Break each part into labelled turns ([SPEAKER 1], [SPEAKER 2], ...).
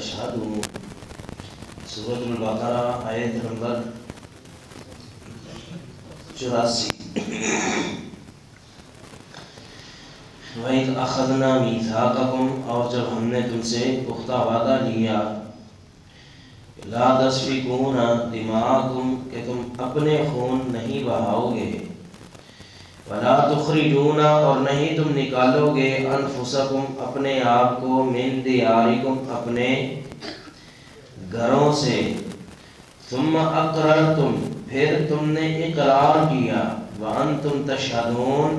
[SPEAKER 1] تشهدون. سورۃ البقرہ آیت نمبر 84. وَإِذْ أَخَذْنَا مِيثَاقَكُمْ، اور جب ہم نے تم سے پختہ وعدہ لیا، لَا تَسْفِكُونَ دِمَاءَكُمْ، کہ تم اپنے خون نہیں بہاؤ گے، وَلَا تُخْرِجُونَ، اور نہیں تم نکالو گے، أَنفُسَكُمْ، اپنے آپ کو، مِن دِيَارِكُمْ، اپنے گھروں سے، ثُمَّ أَقْرَرْتُمْ، پھر تم نے اقرار کیا، وَأَنْتُمْ تَشْهَدُونَ،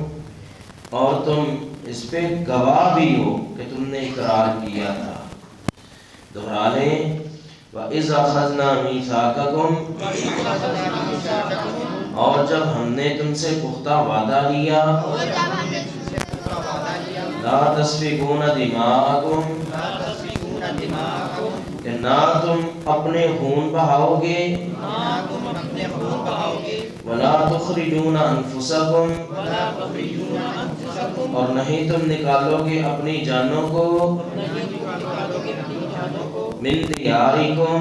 [SPEAKER 1] اور تم اس پہ گواہ بھی ہو کہ تم نے اقرار کیا تھا. دہرا لیں، وَإِذْ أَخَذْنَا مِيثَاقَكُمْ، اور جب ہم نے تم سے پختہ وعدہ لیا، لَا تَسْفِكُونَ دِمَاءَكُمْ، کہ نہ تم اپنے خون بہاؤ گے، وَلَا تُخْرِجُونَ أَنفُسَكُمْ، اور نہیں تم نکالو گے اپنی جانوں کو، مِن دِيَارِكُمْ،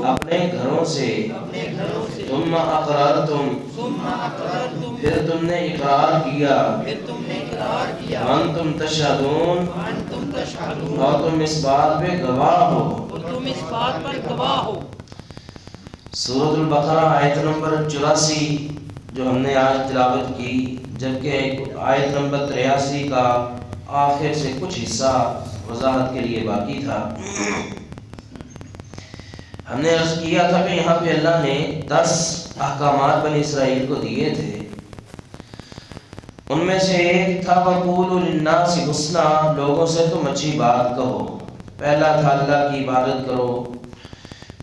[SPEAKER 1] اپنے گھروں سے، ثُمَّ أَقْرَرْتُمْ، پھر تم نے اقرار کیا، وَأَنْتُمْ تَشْهَدُونَ، اور تم اس بات پہ گواہ ہو. سورۃ البقرہ آیت نمبر 84 جو ہم نے آج تلاوت کی، جبکہ آیت نمبر 83 کا آخر سے کچھ حصہ وضاحت کے لیے باقی تھا. ہم نے عرض کیا تھا کہ یہاں پہ اللہ نے 10 احکامات بنی اسرائیل کو دیے تھے. ان میں سے ایک تھا وَقُولُوا لِلنَّاسِ حُسْنًا، لوگوں سے تم اچھی بات کہو. پہلا تھا اللہ کی عبادت کرو،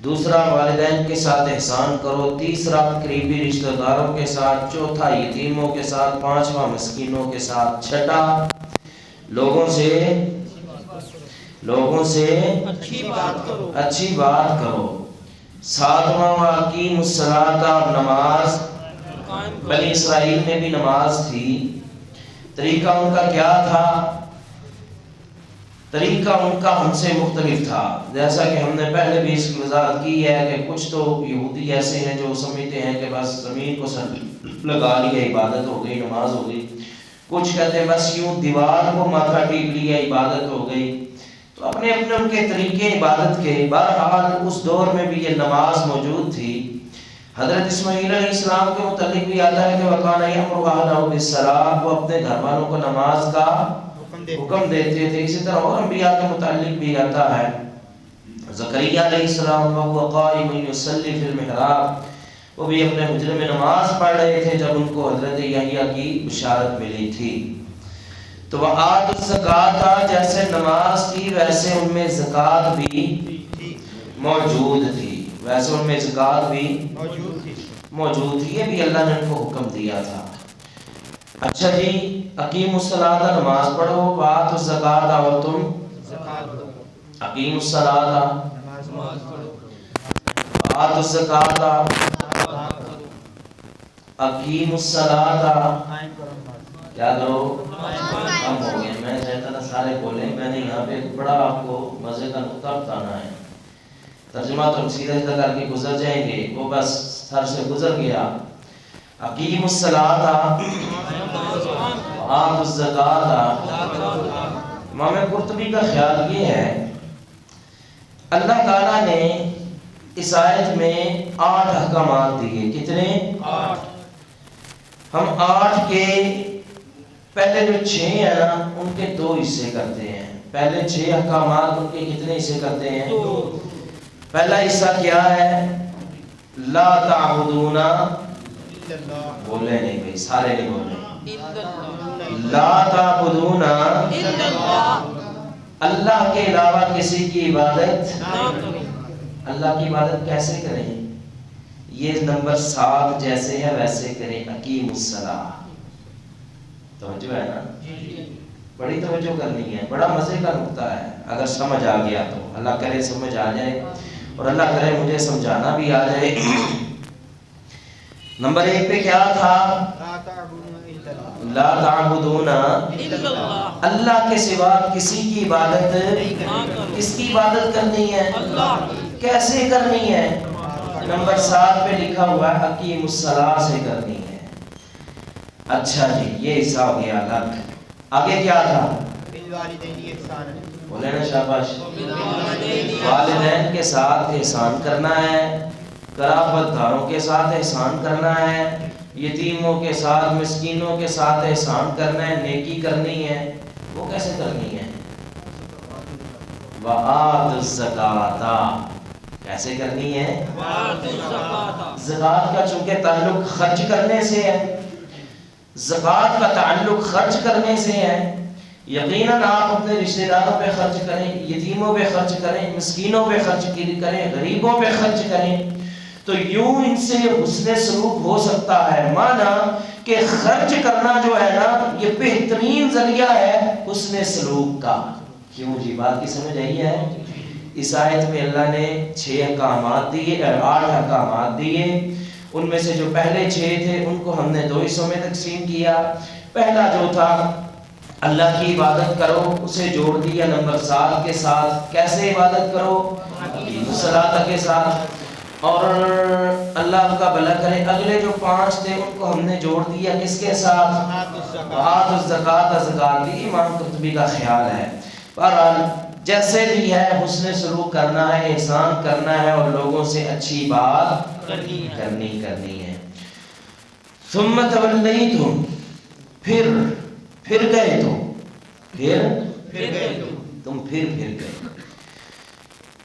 [SPEAKER 1] دوسرا والدین کے ساتھ احسان کرو، تیسرا قریبی رشتہ داروں کے ساتھ، چوتھا یتیموں کے ساتھ، پانچواں مسکینوں کے ساتھ، چھٹا لوگوں سے اچھی بات کرو، ساتواں وَأَقِیمُوا الصَّلَاةَ، اور نماز. بنی اسرائیل میں بھی نماز تھی. طریقہ ان کا کیا تھا؟ طریقہ ان کا ہم سے مختلف تھا. جیسا کہ ہم نے پہلے بھی اس کی وضاحت کی ہے کہ کچھ تو یہودی ایسے ہیں جو سمجھتے ہیں کہ بس زمین کو سر لگا لیا عبادت ہو گئی، نماز ہو گئی. کچھ کہتے ہیں بس یوں دیوار کو ماتھا ٹیک لیا عبادت ہو گئی. تو اپنے اپنے ان کے طریقے عبادت کے. بہرحال اس دور میں بھی یہ نماز موجود تھی. حضرت اسماعیل علیہ السلام کے متعلق بھی آتا ہے کہ وَكَانَ يَأْمُرُ أَهْلَهُ بِالصَّلَاةِ، وہ اپنے گھر والوں کو نماز کا حکم دیتے تھے. اسی طرح اور انبیاء کے متعلق بھی آتا ہے. زکریا علیہ السلام وَهُوَ قَائِمٌ يُصَلِّي فِي الْمِحْرَابِ، وہ بھی اپنے حجرے میں نماز پڑھ رہے تھے جب ان کو حضرت یحییٰ کی بشارت ملی تھی. تو وَآتُوا الزَّکَاةَ، جیسے نماز تھی ویسے ان میں زکوٰۃ بھی موجود تھی. ویسے ان میں زکوٰۃ بھی موجود تھی. یہ بھی اللہ نے ان کو حکم دیا تھا. اچھا جی، اقیموا الصلاۃ، نماز پڑھو، وآتوا الزکاۃ، اور تم اقیموا الصلاۃ، وآتوا الزکاۃ، اقیموا الصلاۃ، کیا کرو؟ کم ہو گیا. میں چاہتا تھا سارے بولیں. میں نے یہاں پہ بڑا آپ کو مزے کا نقطہ بتانا ہے. ترجمہ تو ہم سیدھا سیدھا کر کے گزر جائیں گے، وہ بس سر سے گزر گیا. اقیموا الصلاۃ وآتوا الزکاۃ. امام قرطبی کا خیال یہ ہے اللہ تعالیٰ نے اس آیت میں 8 احکامات دیے. کتنے؟ 8. ہم 8 کے پہلے جو 6 ہیں نا ان کے 2 حصے کرتے ہیں. پہلے 6 احکامات ان کے کتنے حصے کرتے ہیں؟ 2. پہلا حصہ کیا ہے؟ لا تعبدون، بولے نہیں بھائی، سارے نہیں بولے. لا تعبدون، اللہ کے علاوہ کسی کی عبادت. اللہ کی عبادت کیسے کریں؟ یہ نمبر 7 جیسے ہے ویسے کریں. اقیم الصلاۃ. توجہ ہے نا؟ بڑی توجہ کرنی ہے. بڑا مزے کا نقطہ ہے اگر سمجھ آ گیا تو. اللہ کرے سمجھ آ جائے، اور اللہ کرے مجھے سمجھانا بھی آ جائے. نمبر 1 پہ کیا تھا؟ لا تعبدون، اللہ کے سوا کسی کی عبادت کس کی عبادت کرنی ہے؟ کیسے کرنی ہے؟ نمبر 7 پہ لکھا ہوا ہے اقیم الصلاۃ سے کرنی ہے۔ اچھا جی، یہ حصہ ہو گیا الگ۔ آگے کیا تھا؟ بولے نا شاباش، والدین کے ساتھ احسان کرنا ہے، قرابت داروں کے ساتھ احسان کرنا ہے، یتیموں کے ساتھ، مسکینوں کے ساتھ احسان کرنا ہے، نیکی کرنی ہے۔ وہ کیسے کرنی ہے؟ وآتوا الزکاۃ، کیسے کرنی ہے؟ زکوٰۃ کا چونکہ تعلق خرچ کرنے سے ہے، زکوٰۃ کا تعلق خرچ کرنے سے ہے، یقیناً آپ اپنے رشتہ داروں پہ خرچ کریں، یتیموں پہ خرچ کریں، مسکینوں پہ خرچ کریں، غریبوں پہ خرچ کریں، تو یوں ان سے حسن سلوک ہو سکتا ہے۔ مانا کہ خرچ کرنا جو ہے نا یہ بہترین ذریعہ ہے حسن سلوک کا۔ کیوں جی، بات کی سمجھ آئی ہے؟ اس آیت میں اللہ نے 6 احکامات دیے، 8 احکامات دیے، ان میں سے جو پہلے 6 تھے ان کو ہم نے 2 حصوں میں تقسیم کیا۔ پہلا جو تھا اللہ کی عبادت کرو، اسے جوڑ دیا نمبر 7 کے ساتھ۔ کیسے عبادت کرو؟ صلاۃ کے ساتھ، اور اللہ کا بھلا کرے۔ اگلے جو 5 تھے ان کو ہم نے جوڑ دیا کس کے ساتھ؟ آتوا الزکاۃ، زکات بھی امام قرطبی کا خیال ہے۔ بہرحال جیسے بھی ہے حسن سلوک کرنا ہے، احسان کرنا ہے، اور لوگوں سے اچھی بات کرنی ہے۔ ثم تولیتم، پھر گئے تم پھر گئے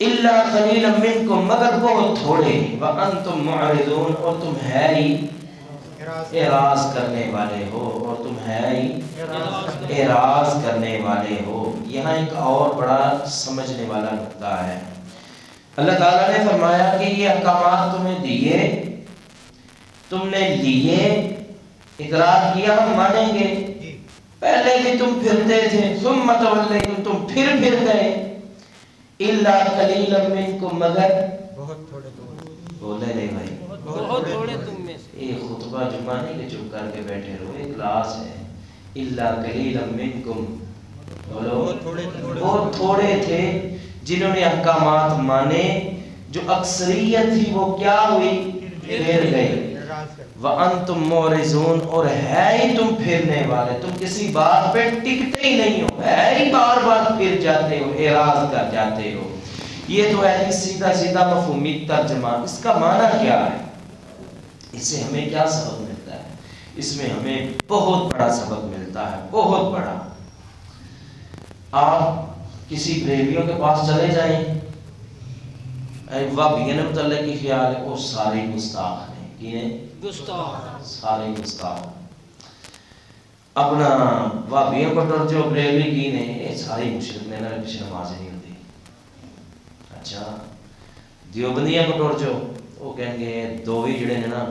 [SPEAKER 1] الا قلیلا منکم، مگر بہت تھوڑے، وانتم معرضون، اور تم ہے ہی اعراض کرنے والے ہو۔ یہاں ایک اور بڑا سمجھنے والا نقطہ ہے۔ اللہ تعالیٰ نے فرمایا کہ یہ احکامات تمہیں دیے، تم نے لیے، اقرار کیا ہم مانیں گے، پہلے بھی تم پھرتے تھے، ثم تولیتم، تم پھر گئے، الا قلیلا منکم، مگر بہت تھوڑے تم، بولے نہیں بھائی، بہت تھوڑے تم میں سے۔ یہ خطبہ جمعہ نہیں کہ چپ کر کے بیٹھے رہو، ایک کلاس ہے۔ الا قلیلا منکم، بولو بہت تھوڑے تھے جنہوں نے احکامات مانے، جو اکثریت تھی وہ کیا ہوئی؟ پھر گئی۔ وَأَنْتُمْ مُعْرِضُونَ، اور ہے ہی تم پھرنے والے، تم کسی بات پہ ٹکتے ہی نہیں ہو، ہے ہی بار بار پھر جاتے ہو، اعراض کر جاتے ہو۔ یہ تو ہے سیدھا مفہومی ترجمہ۔ اس کا معنی کیا ہے؟ اس سے ہمیں کیا سبق ملتا ہے؟ اس میں ہمیں بہت بڑا سبق ملتا ہے، بہت بڑا۔ آپ کسی بریلویوں کے پاس چلے جائیں، وہابیوں نے متعلق کی خیال ہے وہ سارے گستاخ ہیں، کینے؟ سارے گستاخ۔ اپنا وہابیوں کو ٹر جو بریلوی کی نے یہ ساری مشرک نے نہ پیچھے نماز نہیں ہوتی۔ اچھا دیوبندیاں کو ٹر جو وہ کہیں گے دو ہی جڑے نے نا،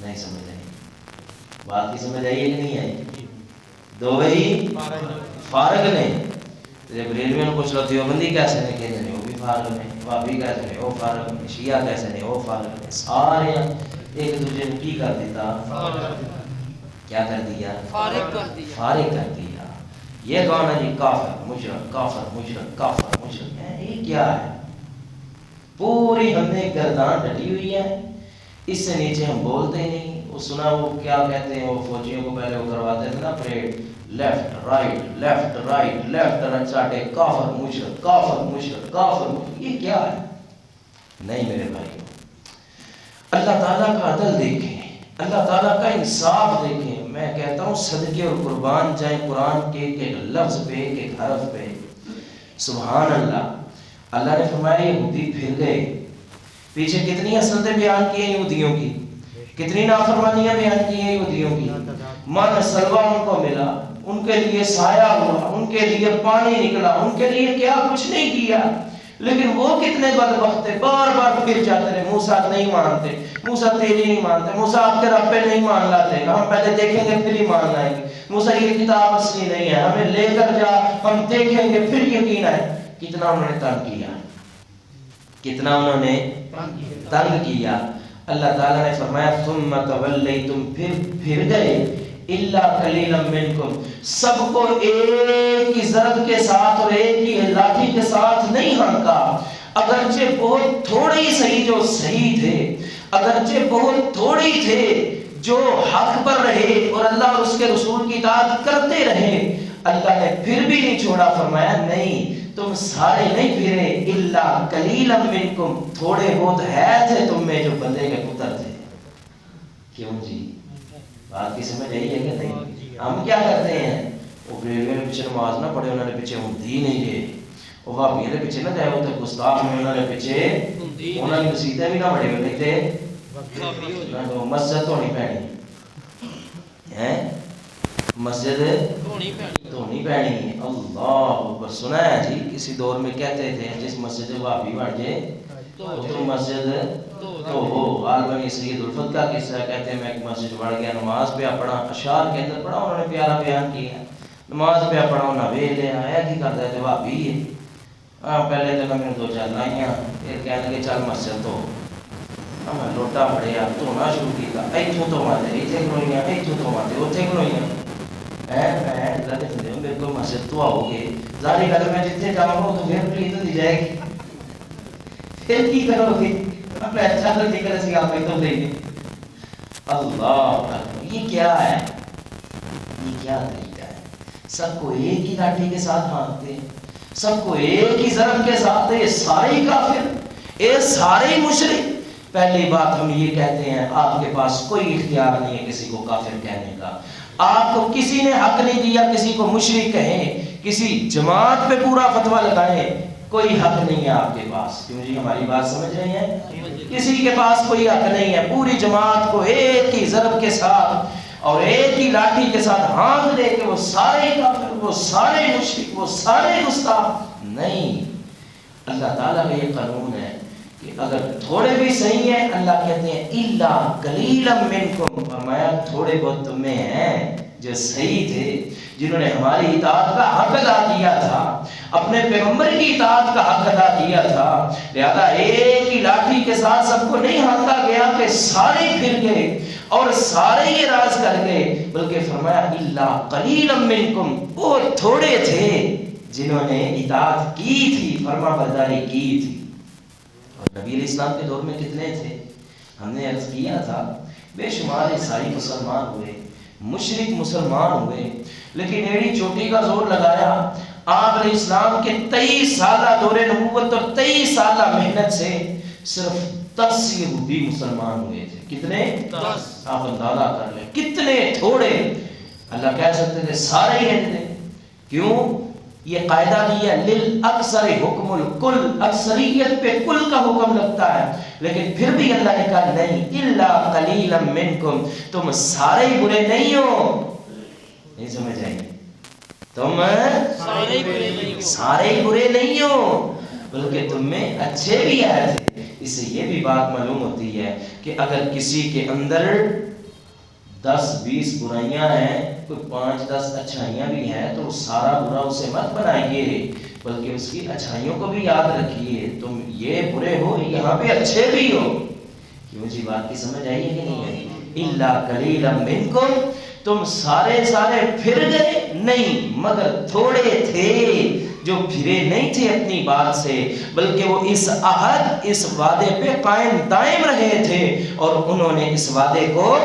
[SPEAKER 1] نہیں سمجھ آئی بات کی، سمجھ آئی ہے کہ نہیں آئی؟ دو ہی فارغ نے۔ جب ریلوے میں پوچھ لو دیوبندی کیسے نے، کہتے ہیں وہ بھی فارغ نے، وہابی کیسے نے وہ فارغ نے، شیعہ کیسے نے وہ فارغ نے، سارے ایک دوسرے نے کی کر دیتا، کیا کر دیا؟ فارغ کر دیا۔ یہ کون ہے جی؟ کافر مشرک، کافر مشرک، کافر مشرک ہے، یہ کیا ہے؟ پوری ہم نے گردان ڈلی ہوئی ہے، اس سے نیچے ہم بولتے ہی نہیں۔ وہ سنا وہ کیا کہتے ہیں، وہ فوجیوں کو پہلے وہ کرواتے تھے نا parade, left right left right left right, چاٹے کافر مشرک کافر مشرک کافر مشرک، یہ کیا ہے؟ نہیں میرے بھائی، اللہ تعالیٰ کا عدل دیکھیں، اللہ تعالیٰ کا انصاف دیکھیں۔ میں کہتا ہوں صدقے اور قربان جائیں قرآن کے ایک لفظ پہ، ایک حرف پہ، سبحان اللہ۔ اللہ نے فرمایا یہودی پھر گئے، پیچھے کتنی حسرتیں بیان کی ہیں یہودیوں کی، کتنی نافرمانیاں بیان کی ہیں یہودیوں کی۔ من سلوہ ان کو ملا، ان کے لیے سایہ ہوا، ان کے لیے پانی نکلا، ان کے لیے کیا کچھ نہیں کیا، لیکن وہ کتنے بدبخت تھے، بار بار پھر جاتے رہے۔ موسیٰ نہیں مانتے، موسیٰ تیری نہیں مانتے، موسیٰ آپ کے رب پہ نہیں مان لاتے، ہم پہلے دیکھیں گے پھر ہی مان لائیں گے، موسیٰ یہ کتاب اصلی نہیں ہے، ہمیں لے کر جا، ہم دیکھیں گے پھر یقین ہے۔ کتنا انہوں نے تنگ کیا، کتنا انہوں نے تنگ کیا۔ اللہ تعالیٰ نے فرمایا ثم تولیتم، پھر گئے، الا قلیلا منکم، سب کو ایک ہی ضرب کے ساتھ اور ایک ہی لاٹھی کے ساتھ نہیں ہانکا، اگرچہ بہت تھوڑے ہی صحیح جو صحیح تھے، اگرچہ بہت تھوڑے تھے جو حق پر رہے اور اللہ اور اس کے رسول کی اطاعت کرتے رہے، اللہ نے پھر بھی نہیں چھوڑا، فرمایا نہیں تم سارے نہیں پھرے، الا قلیلا منکم، تھوڑے بہت ہے تھے تم میں جو بندے کے پتر تھے۔ کیوں جی بات کی سمجھ آئی ہے کہ نہیں؟ ہم کیا کرتے ہیں، وہ ریلوے نے پیچھے نماز نہ پڑھے انہوں نے پیچھے ہندی نہیں گئے، وہ بھابیاں نے پیچھے نہ جائے وہ تو گستاخ میں انہوں نے پیچھے انہوں نے مسیطیں بھی نہ پڑھے ہوئے تھے، مسجد تو نہیں پہنی ہے، مسجد تو نہیں پہنی۔ اللہ اکبر، سنا ہے جی کسی دور میں کہتے تھے جس مسجد بھابی بن جائے تو مسجد تو ہو، غالباً سید الفت کا قصہ کہتے ہیں، میں ایک مسجد بڑھ گیا، نماز پہ پڑھا، اشعار کے اندر پڑھا، انہوں نے پیارا بیان کیا، نماز پہ پڑھا نہ ویلے آیا کی کرتا ہے بھابی ہے، پہلے تو میں دو چار لائیاں پھر کہنے لگے چل مسجد تو میں لوٹا پڑیا دھونا شروع کیا، ایتھوں تو ماتے ایتھے کھلوئیاں، ایتھوں تو ماتے اوتھے کھلوئیاں، میں اللہ دے بندے ہوں، میرے کو مسجد تو آؤ گے، ظاہر ہے میں جتنے جاؤں گا تو پھر پلیت دی جائے گی، پھر کی کرو گے، میں اچھا تو ذکر سی آپ میں تو دیں گے۔ اللہ یہ کیا ہے، یہ کیا طریقہ ہے، سب کو ایک ہی لاٹھی کے ساتھ ہانکتے ہیں، سب کو ایک ہی ضرب کے ساتھ، یہ سارے ہی کافر، یہ سارے ہی مشرک۔ پہلی بات ہم یہ کہتے ہیں آپ کے پاس کوئی اختیار نہیں ہے کسی کو کافر کہنے کا، آپ کو کسی نے حق نہیں دیا کسی کو مشرک کہیں، کسی جماعت پہ پورا فتویٰ لگائیں، کوئی حق نہیں ہے آپ کے پاس۔ کیوں جی ہماری بات سمجھ رہے ہیں؟ کسی کے پاس کوئی حق نہیں ہے، پوری جماعت کو ایک ہی ضرب کے ساتھ اور ایک ہی لاٹھی کے ساتھ ہانک دے کہ وہ سارے کافر، وہ سارے مشرک، وہ سارے گستاخ نہیں۔ اللہ تعالیٰ کا یہ قانون ہے کہ اگر تھوڑے بھی صحیح ہیں، اللہ کہتے ہیں الا قلیلا منکم، فرمایا تھوڑے بہت تم میں ہیں جو صحیح تھے، جنہوں نے ہماری اطاعت کا حق ادا کیا تھا، اپنے پیغمبر کی اطاعت کا حق ادا کیا تھا، لہذا ایک ہی لاٹھی کے ساتھ سب کو نہیں ہانکا گیا کہ سارے پھر گئے اور سارے یہ راز کر گئے، بلکہ فرمایا الا قلیلا منکم، وہ تھوڑے تھے جنہوں نے اطاعت کی تھی، فرما برداری کی تھی۔ اور نبی علیہ السلام کے دور میں کتنے تھے، ہم نے عرض کیا تھا بے شمار عیسائی مسلمان ہوئے، مشرک مسلمان ہوئے، لیکن ایڑی چوٹی کا زور لگایا، آپ علیہ السلام کے 23 سالہ دور نبوت اور 23 سالہ محنت سے صرف 10 یہودی مسلمان ہوئے تھے۔ کتنے؟ 10۔ آپ اندازہ کر لیں کتنے تھوڑے، اللہ کہہ سکتے تھے سارے ہی ہیں، کیوں؟ یہ قاعدہ دیا للاکثر حکم الکل، اکثریت پہ کل کا حکم لگتا ہے، لیکن پھر بھی اللہ نے کہا نہیں الا قلیلا منکم، تم سارے برے نہیں ہو، نہیں سمجھ آئیں گے، تم سارے برے نہیں ہو بلکہ تم میں اچھے بھی آئے تھے۔ اس سے یہ بھی بات معلوم ہوتی ہے کہ اگر کسی کے اندر 10-20 برائیاں ہیں، کوئی 5-10 اچھائیاں بھی ہیں، تو سارا برا اسے مت بنائیے بلکہ اس کی اچھائیوں کو بھی یاد رکھیے، تم یہ برے ہو یہاں پہ اچھے بھی ہو۔ کیوں جی بات کی سمجھ آئی ہے کہ نہیں آئی؟ الا قلیلا منکم، تم سارے پھر گئے نہیں مگر تھوڑے تھے جو پھرے نہیں تھے اپنی بات سے، بلکہ وہ اس عہد، اس وعدے پہ قائم دائم رہے تھے اور انہوں نے اس وعدے کو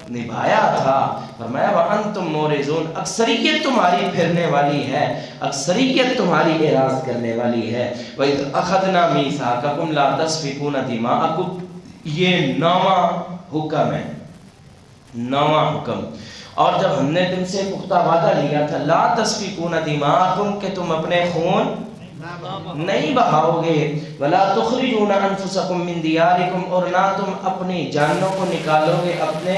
[SPEAKER 1] نبھایا تھا۔ فرمایا وَأَنْتُمْ مُورِزُونَ، اکثریت تمہاری پھرنے والی ہے، اکثریت تمہاری اعراض کرنے والی ہے۔ وَإِذْ أَخَذْنَا مِيثَاقَكُمْ لَا تَسْفِكُونَ دِمَاءَكُمْ، یہ نواں حکم ہے، نواں حکم، اور جب ہم نے تم سے پختہ وعدہ لیا تھا لا تسفکون دماءکم، کہ تم اپنے خون نہیں بہاؤ گے، ولا تخرجون انفسکم من دیارکم، اور نہ تم اپنی جانوں کو نکالو گے اپنے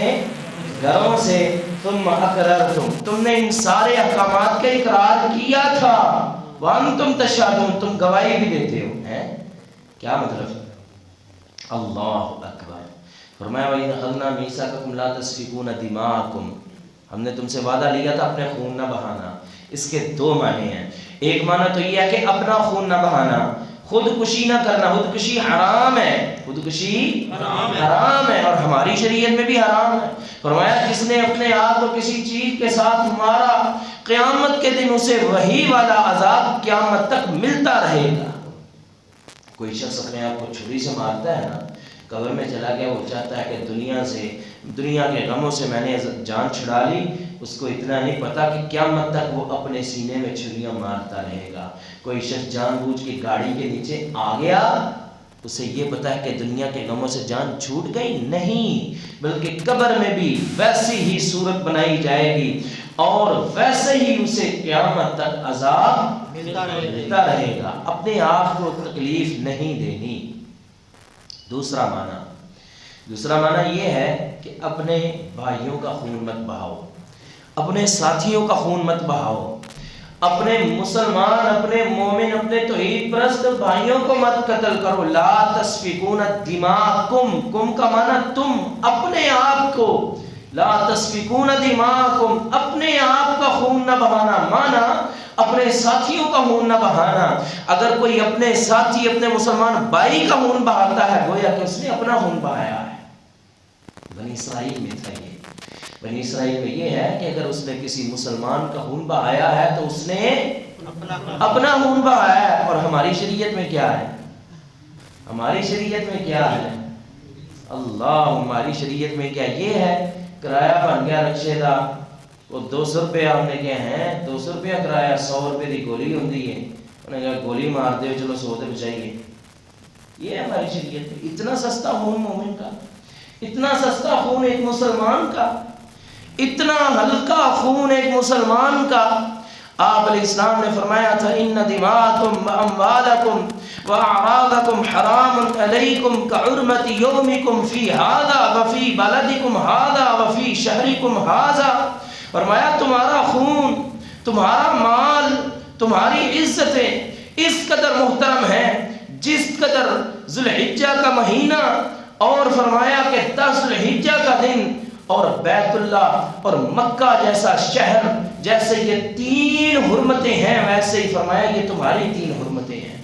[SPEAKER 1] گھروں سے، ثم اقررتم، تم نے ان سارے احکامات کا اقرار کیا تھا، وانتم تشہدون، تم گواہی بھی دیتے ہو، کیا مطلب؟ اللہ اکبر۔ فرمایا وَإِذْ أَخَذْنَا مِيثَاقَكُمْ لَا تَسْفِكُونَ دِمَاءَكُمْ، ہم نے تم سے وعدہ لیا تھا اپنے خون نہ بہانا۔ اس کے دو معنی ہیں، ایک معنی تو یہ ہے کہ اپنا خون نہ بہانا، خودکشی نہ کرنا، خودکشی حرام ہے، خودکشی حرام ہے اور ہماری شریعت میں بھی حرام ہے۔ فرمایا جس نے اپنے آپ کو کسی چیز کے ساتھ مارا قیامت کے دن اسے وہی والا عذاب قیامت تک ملتا رہے گا۔ کوئی شخص اپنے آپ کو چھری سے مارتا ہے نا، قبر میں چلا گیا، وہ چاہتا ہے کہ دنیا کے غموں سے میں نے جان چھڑا لی، اس کو اتنا نہیں پتا کہ قیامت تک وہ اپنے سینے میں چھریاں مارتا رہے گا۔ کوئی شخص جان بوجھ کے گاڑی کے نیچے آ گیا، اسے یہ پتا ہے کہ دنیا کے غموں سے جان چھوٹ گئی نہیں، بلکہ قبر میں بھی ویسی ہی صورت بنائی جائے گی اور ویسے ہی اسے قیامت تک عذاب ملتا رہے گا۔ اپنے آپ کو تکلیف نہیں دینی۔ دوسرا معنی یہ ہے کہ اپنے بھائیوں کا خون مت بہاؤ، اپنے ساتھیوں کا خون مت بہاؤ، اپنے مسلمان، اپنے مومن، اپنے توحید پرست بھائیوں کو مت قتل کرو۔ لا تسفکون دماءکم، کم کا معنی تم، اپنے آپ کو، لا تسفکون دماءکم، اپنے آپ کا خون نہ بہانا، معنی اپنے ساتھیوں کا خون نہ بہانا۔ اگر کوئی اپنے ساتھی، اپنے مسلمان بھائی کا خون بہاتا ہے گویا کہ اس نے اپنا خون بہایا ہے۔ بنی اسرائیل میں تھا یہ، بنی اسرائیل میں یہ ہے کہ اگر اس نے کسی مسلمان کا خون بہایا ہے تو اس نے اپنا خون بہایا ہے۔ اور ہماری شریعت میں کیا ہے؟ ہماری شریعت میں کیا ہے؟ اللہ، ہماری شریعت میں کیا یہ ہے؟ کرایہ بن گیا رکشے دا، وہ 200 روپے ہم نے کہا ہے 200 روپیہ کرایہ، 100 روپے دی گولی ہوندی ہے، انہوں نے کہا گولی مار دے چلو 100 تے بچائیے۔ یہ ہے ہماری شریعت میں۔ اتنا سستا خون مومن کا، اتنا سستا خون ایک مسلمان کا، اتنا ہلکا خون ایک مسلمان کا۔ آپ علیہ السلام نے فرمایا تھا ان دماءکم واموالکم واعراضکم حرام علیکم کحرمت یومکم فی ھذا وفی بلدکم ھذا وفی شہرکم ھذا۔ فرمایا تمہارا خون، تمہارا مال، تمہاری عزتیں اس قدر محترم ہیں جس قدر ذوالحجہ کا مہینہ اور فرمایا کہ 10 ذوالحجہ کا دن اور بیت اللہ اور مکہ جیسا شہر، جیسے یہ 3 حرمتیں ہیں ویسے ہی فرمایا یہ تمہاری 3 حرمتیں ہیں۔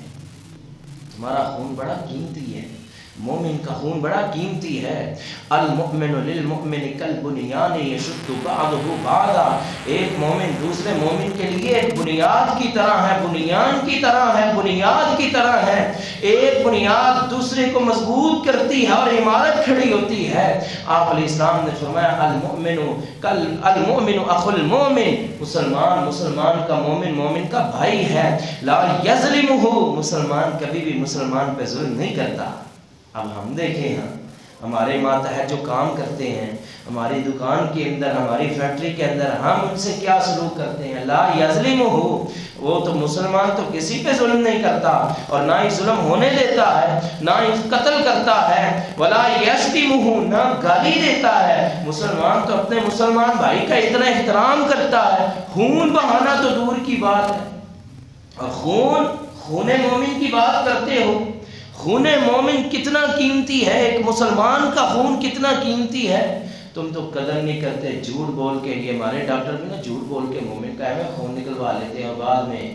[SPEAKER 1] تمہارا خون بڑا قیمتی ہے، مومن کا خون بڑا قیمتی ہے۔ المؤمن للمؤمن کالبنیان یشد بعضہ بعضا، ایک مومن دوسرے مومن کے لیے ایک بنیاد کی طرح ہے، بنیان کی طرح ہے، بنیاد کی طرح ہے۔ ایک بنیاد دوسرے کو مضبوط کرتی ہے اور عمارت کھڑی ہوتی ہے۔ آپ علیہ السلام نے فرمایا المؤمن اخو المؤمن، مسلمان کا مومن، مومن کا بھائی ہے۔ لا یظلمہ، مسلمان کبھی بھی مسلمان پہ ظلم نہیں کرتا۔ اب ہم دیکھیں ہاں ہمارے ماتحت جو کام کرتے ہیں، ہماری دکان کے اندر، ہماری فیکٹری کے اندر، ہم ان سے کیا سلوک کرتے ہیں؟ لا یظلمہ، وہ تو مسلمان تو کسی پہ ظلم نہیں کرتا اور نہ ہی ظلم ہونے دیتا ہے، نہ ہی قتل کرتا ہے، ولا یشتمہ، نہ گالی دیتا ہے۔ مسلمان تو اپنے مسلمان بھائی کا اتنا احترام کرتا ہے، خون بہانا تو دور کی بات ہے۔ اور خون مومن کی بات کرتے ہو، خون مومن کتنا قیمتی ہے، ایک مسلمان کا خون کتنا قیمتی ہے، تم تو قدر نہیں کرتے۔ جھوٹ بول کے، یہ ہمارے ڈاکٹر بھی نا جھوٹ بول کے مومن کا ہے خون نکلوا لیتے ہیں اور بعد میں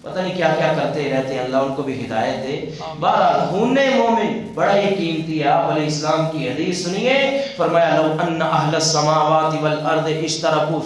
[SPEAKER 1] پتہ نہیں کیا کیا کرتے رہتے ہیں، اللہ ان کو بھی ہدایت دے۔ بہرحال خون مومن بڑا ہی قیمتی ہے۔ آپ علیہ السلام کی حدیث سنیے، فرمایا لو ان اہل السماوات والارض اشترکوا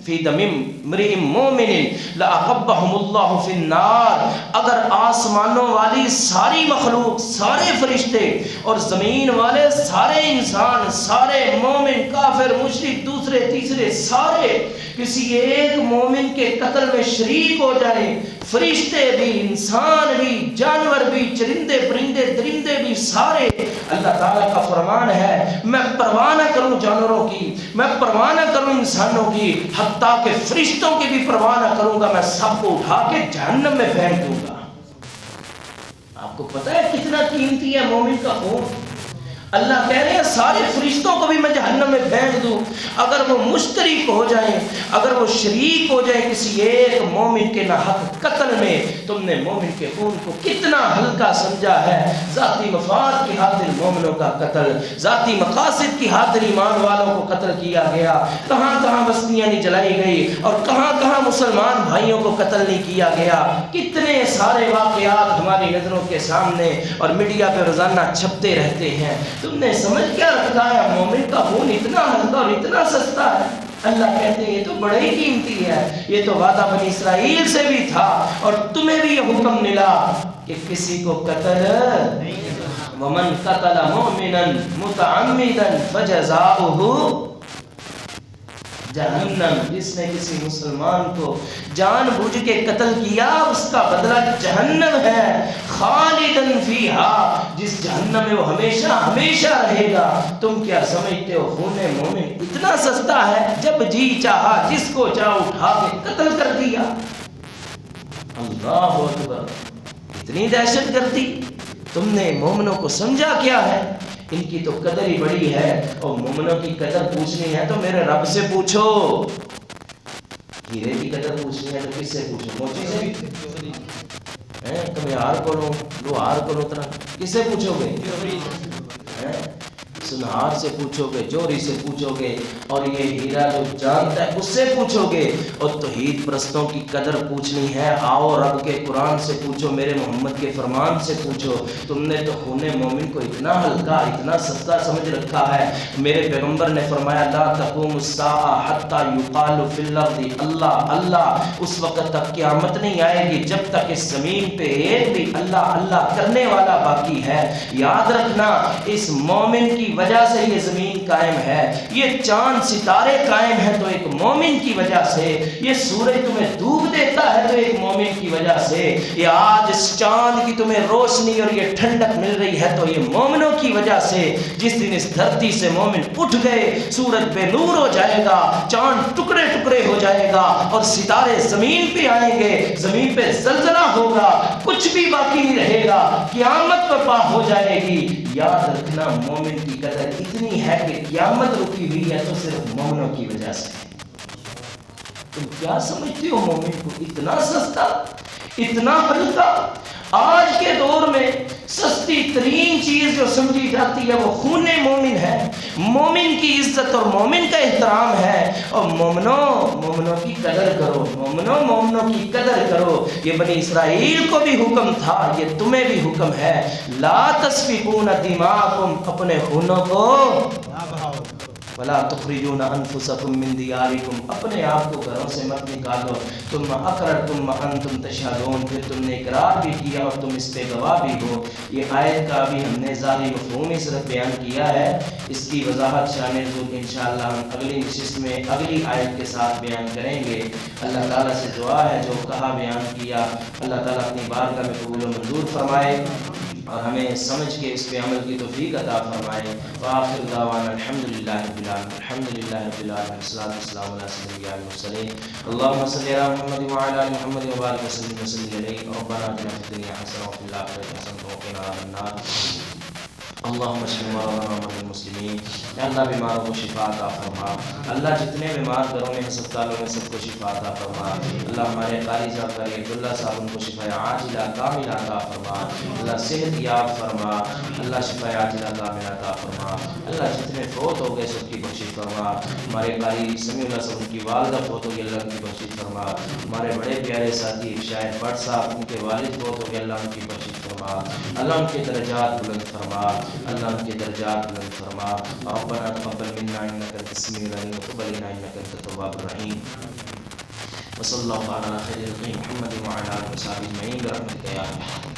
[SPEAKER 1] فی دم امرئ مومن لاقبهم اللہ فی النار، اگر آسمانوں والی ساری مخلوق، سارے فرشتے اور زمین والے سارے انسان، سارے مومن، کافر، مشرک، دوسرے تیسرے سارے کسی ایک مومن کے قتل میں شریک ہو جائیں، فرشتے بھی، انسان بھی، جانور بھی، چرندے پرندے درندے بھی سارے، اللہ تعالیٰ کا فرمان ہے میں پرواہ نہ کروں جانوروں کی، میں پرواہ نہ کروں انسانوں کی، حتیٰ کہ فرشتوں کی بھی پرواہ نہ کروں گا، میں سب کو اٹھا کے جہنم میں پھینک دوں گا۔ آپ کو پتہ ہے کتنا قیمتی ہے مومن کا خون؟ اللہ کہہ رہے ہیں سارے فرشتوں کو بھی میں جہنم میں پھینک دوں اگر وہ مشترک ہو جائیں، اگر وہ شریک ہو جائیں کسی ایک مومن کے ناحق قتل میں۔ تم نے مومن کے خون کو کتنا ہلکا سمجھا ہے۔ ذاتی مفاد کی خاطر مومنوں کا قتل، ذاتی مقاصد کی خاطر ایمان والوں کو قتل کیا گیا۔ کہاں کہاں بستیاں نہیں جلائی گئی اور کہاں کہاں مسلمان بھائیوں کو قتل نہیں کیا گیا۔ کتنے سارے واقعات ہماری نظروں کے سامنے اور میڈیا پہ روزانہ چھپتے رہتے ہیں۔ تم نے سمجھ کیا رکھا ہے مومن کا خون اتنا ہلکا اور اتنا سستا ہے؟ اللہ کہتے ہیں یہ تو بڑا ہی قیمتی ہے، یہ تو وعدہ بنی اسرائیل سے بھی تھا اور تمہیں بھی یہ حکم ملا کہ کسی کو قتل ومن قتل مؤمنا متعمدا فجزاؤہ جہنم، جس نے کسی مسلمان کو جان بوجھ کے قتل کیا اس کا بدلہ جہنم ہے، خالدن فیہا، جس جہنم میں وہ ہمیشہ ہمیشہ رہے گا۔ تم کیا سمجھتے ہو خون مومن اتنا سستا ہے؟ جب جی چاہا جس کو چاہ اٹھا کے قتل کر دیا۔ اللہ اکبر، اتنی دہشت گردی! تم نے مومنوں کو سمجھا کیا ہے؟ ان کی تو قدر ہی بڑی ہے، اور مومنوں کی قدر پوچھنی ہے تو میرے رب سے پوچھو۔ ہیرے کی قدر پوچھنی ہے تو کس سے پوچھو؟ موچی سے؟ کمیار کو لو، لوہار کو لو، طرح کس سے پوچھو گے؟ سنہار سے پوچھو گے، جوہری سے پوچھو گے، اور یہ ہیرا جو جانتا ہے اس سے پوچھو گے۔ اور توحید پرستوں کی قدر پوچھنی ہے، آؤ رب کے قرآن سے پوچھو، میرے محمد کے فرمان سے پوچھو۔ تم نے تو خون مومن کو اتنا ہلکا اتنا سستا سمجھ رکھا ہے۔ میرے پیغمبر نے فرمایا لا تقوم الساعہ حتی یقال فی الارض اللہ اللہ، اس وقت تک قیامت نہیں آئے گی جب تک اس زمین پہ ایک بھی اللہ اللہ کرنے والا باقی ہے۔ یاد رکھنا اس مومن کی وجہ سے یہ زمین قائم ہے، یہ چاند ستارے قائم ہیں تو ایک مومن کی وجہ سے، یہ سورج تمہیں دھوپ دیتا ہے تو ایک مومن کی وجہ سے، یہ آج اس چاند کی تمہیں روشنی اور یہ ٹھنڈک مل رہی ہے تو یہ مومنوں کی وجہ سے۔ جس دن اس دھرتی سے مومن اٹھ گئے سورج بے نور ہو جائے گا، چاند ٹکڑے ٹکڑے ہو جائے گا اور ستارے زمین پہ آئیں گے، زمین پہ زلزلہ ہوگا، کچھ بھی باقی نہیں رہے گا، قیامت برپا ہو جائے گی۔ یاد رکھنا مومن کی قدر اتنی ہے کہ قیامت رکی ہوئی ہے تو صرف مومنوں کی وجہ سے۔ تم کیا سمجھتے ہو مومن کو اتنا سستا اتنا ہلکا؟ آج کے دور میں سستی ترین چیز جو سمجھی جاتی ہے وہ خون مومن ہے، مومن کی عزت اور مومن کا احترام ہے۔ اور مومنوں کی قدر کرو، مومنوں کی قدر کرو۔ یہ بنی اسرائیل کو بھی حکم تھا، یہ تمہیں بھی حکم ہے، لا تسفکون دماءکم، اپنے خونوں کو ولا تخرجون انفسکم من دیارکم، اپنے آپ کو گھروں سے مت نکالو، ثم اقررتم وانتم تشہدون، پھر تم نے اقرار بھی کیا اور تم اس پہ گواہ بھی ہو۔ یہ آیت کا بھی ہم نے ظاہری مفہوم اس طرح بیان کیا ہے، اس کی وضاحت شان نزول انشاءاللہ ہم اگلی نشست میں اگلی آیت کے ساتھ بیان کریں گے۔ اللہ تعالیٰ سے دعا ہے جو کہا بیان کیا اللہ تعالیٰ اپنی بارگاہ میں قبول و منظور فرمائے اور ہمیں سمجھ کے اس پہ عمل کی توفیق عطا فرمائے۔ وآخر دعوانا الحمدللہ رب العالمین، الحمدللہ رب العالمین، والصلاۃ والسلام علی سیدنا المرسلین، اللهم صل علی محمد وعلی آل محمد وبارک وسلم علیہ، ربنا آتنا فی الدنیا حسنۃ وفی الآخرۃ حسنۃ وقنا عذاب النار۔ اللہم اشف مرضانا ومرضى المسلمین، یا اللہ بیماروں کو شفا عطا فرما، اللہ جتنے بیمار گھروں میں ہسپتالوں میں سب کو شفا عطا فرما، اللہ ہمارے قاری صاحب قاری عبداللہ صاحب ان کو شفا عاجلہ کاملہ عطا فرما، اللہ صحت یاب فرما، اللہ شفا عاجلہ کاملہ عطا فرما، اللہ جتنے فوت ہو گئے سب کی بخشش فرما، ہمارے قاری سمیع اللہ صاحب ان کی والدہ فوت ہو گئی اللہ ان کی بخشش فرما، ہمارے بڑے پیارے ساتھی شاعر بٹ صاحب ان کے والد فوت ہو گئے اللہ ان کی بخشش فرما، اللہ ان کے درجات بلند فرما، اللہ ان کے درجات بلند فرما۔ ربنا تقبل منا انك انت السميع العليم وتب علينا انك انت التواب الرحيم، وصلى الله على خير خلقه محمد وعلى اله وصحبه اجمعين برحمتك يا ارحم